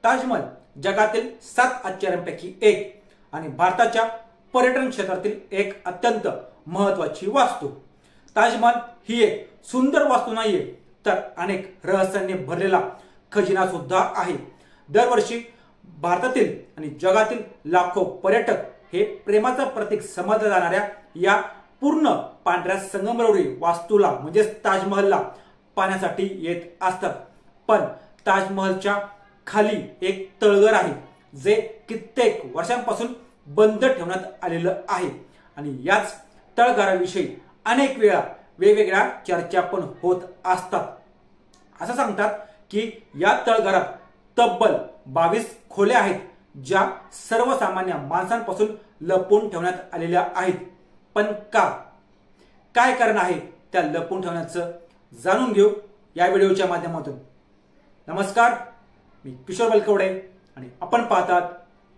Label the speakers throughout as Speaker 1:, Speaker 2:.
Speaker 1: ताजमहल जगातील 7 आश्चर्यांपैकी एक आणि भारताच्या पर्यटन क्षेत्रातील एक अत्यंत महत्त्वाची वास्तू। ताजमहल ही एक सुंदर वास्तू नाहीये, तर अनेक रहस्यांनी भरलेला खजिना सुद्धा आहे। दरवर्षी भारतातील आणि जगातील लाखो पर्यटक हे प्रेमाचं प्रतीक समजल्या जाणाऱ्या या पूर्ण पांढऱ्या संगमरवरी वास्तूला म्हणजे ताजमहलला पाहण्यासाठी येत असतात। पण ताजमहलच्या खाली एक तळघर आहे जे कित्येक वर्षांपासून बंद ठेवण्यात आलेलं आहे आणि याच तळघराविषयी अनेक वेळा वेगवेगळ्या चर्चा पण होत असतात। असं सांगतात की या तळघरात तब्बल 22 खोल्या आहेत ज्या सर्वसामान्य माणसांपासून लपवून ठेवण्यात आलेल्या आहेत। पण काय कारण आहे त्या लपवून ठेवण्याचं जाणून घेऊ या व्हिडिओच्या माध्यमातून। नमस्कार, मी किशोर बलकवडे आणि आपण पाहतात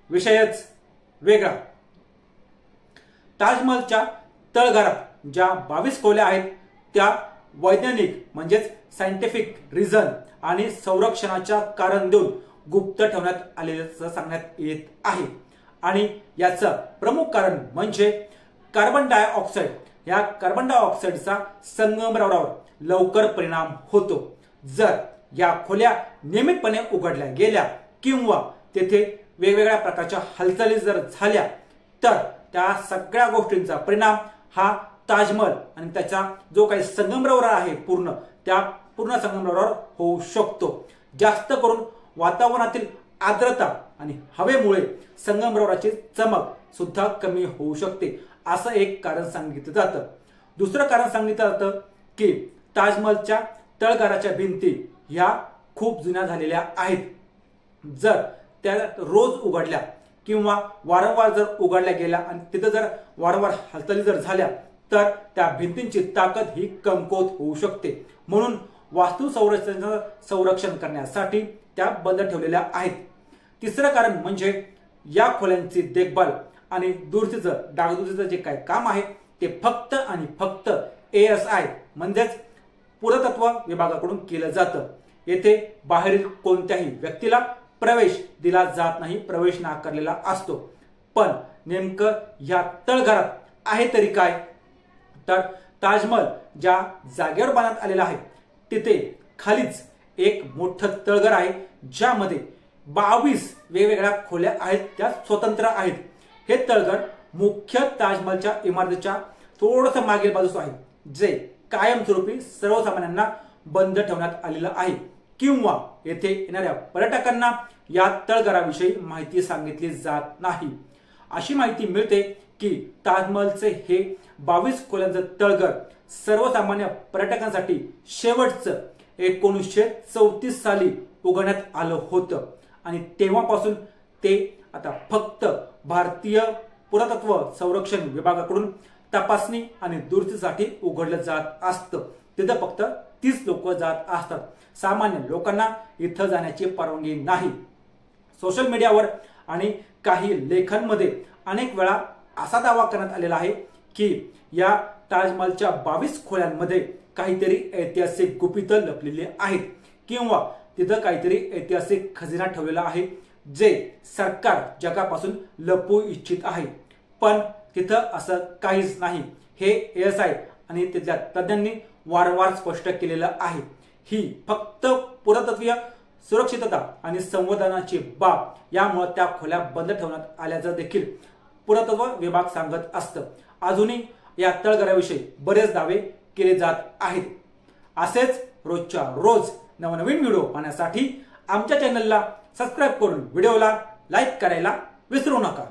Speaker 1: विषयच वेगळा। ताजमहलच्या तळघरात ज्या 22 खोल्या आहेत त्या वैज्ञानिक म्हणजेच सायंटिफिक रिझन आणि संरक्षणाच्या कारण देऊन गुप्त ठेवण्यात आलेल्याचं सांगण्यात येत आहे आणि याचं प्रमुख कारण म्हणजे कार्बन डायऑक्साईड। या कार्बन डायऑक्साईडचा संगमरवरावर लवकर परिणाम होतो। जर या खोल्या नियमितपणे उघडल्या गेल्या किंवा तेथे वेगवेगळ्या प्रकारच्या हालचाली जर झाल्या तर त्या सगळ्या गोष्टींचा परिणाम हा ताजमहल आणि त्याचा जो काही संगमरवर आहे त्या पूर्ण संगमरवरावर होऊ शकतो। जास्त करून वातावरणातील आर्द्रता आणि हवेमुळे संगमरवराची चमक सुद्धा कमी होऊ शकते, असं एक कारण सांगितलं जातं। दुसरं कारण सांगितलं जातं की ताजमहलच्या तळघराच्या भिंती ह्या खूप जुन्या झालेल्या आहेत। जर त्या रोज उघडल्या किंवा वारंवार जर उघडल्या गेल्या आणि तिथे जर वारंवार हालचाली जर झाल्या तर त्या भिंतींची ताकद ही कमकुवत होऊ शकते। म्हणून वास्तू संरक्षण करण्यासाठी त्या बंद ठेवलेल्या आहेत। तिसरं कारण म्हणजे या खोल्यांची देखभाल आणि डागडुजीचं जे काही काम आहे ते फक्त आणि फक्त ASI म्हणजेच पुरातत्व विभागाकडून केलं जातं। येथे बाहेरील कोणत्याही व्यक्तीला प्रवेश दिला जात नाही, प्रवेश नाकारलेला असतो। पण नेमकं या तळघरात आहे तरी काय, तर ताजमहल ज्या जागेवर बांधण्यात आलेला आहे तिथे खालीच एक मोठं तळघर आहे ज्यामध्ये 22 वेगवेगळ्या खोल्या आहेत, त्या स्वतंत्र आहेत। हे तळघर मुख्य ताजमहलच्या इमारतीच्या थोडस मागील बाजूस आहे जे कायमस्वरूपी सर्वसामान्यांना बंद ठेवण्यात आलेलं आहे किंवा येथे येणाऱ्या पर्यटकांना या तळघराविषयी माहिती सांगितली जात नाही। अशी माहिती मिळते की ताजमहलचे हे 22 खोल्यांचं तळघर सर्वसामान्य पर्यटकांसाठी शेवटचं 1934 साली उघडण्यात आलं होतं आणि तेव्हापासून ते आता फक्त भारतीय पुरातत्व संरक्षण विभागाकडून तपासणी आणि दुरुस्तीसाठी उघडलं जात असतं। तिथं फक्त 30 लोक जात असतात, सामान्य लोकांना इथं जाण्याची परवानगी नाही। सोशल मीडियावर आणि काही लेखांमध्ये अनेक वेळा असा दावा करण्यात आलेला आहे की या ताजमहलच्या 22 खोल्यांमध्ये काहीतरी ऐतिहासिक गुपितं लपलेली आहेत किंवा तिथं काहीतरी ऐतिहासिक खजिना ठेवलेला आहे जे सरकार जगापासून लपवू इच्छित आहे। पण तिथं असं काहीच नाही, हे ASI आणि तिथल्या तज्ञांनी वारंवार स्पष्ट केलेलं आहे। ही फक्त पुरातत्वीय सुरक्षितता आणि संवर्धनाची बाब, यामुळे त्या खोल्या बंद ठेवण्यात आल्याचं देखील पुरातत्व विभाग सांगत असतं। अजूनही या तळघराविषयी बरेच दावे केले जात आहेत। असेच रोजच्या रोज नवनवीन व्हिडिओ पाहण्यासाठी आमच्या चॅनलला सबस्क्राईब करून व्हिडिओला लाईक करायला विसरू नका।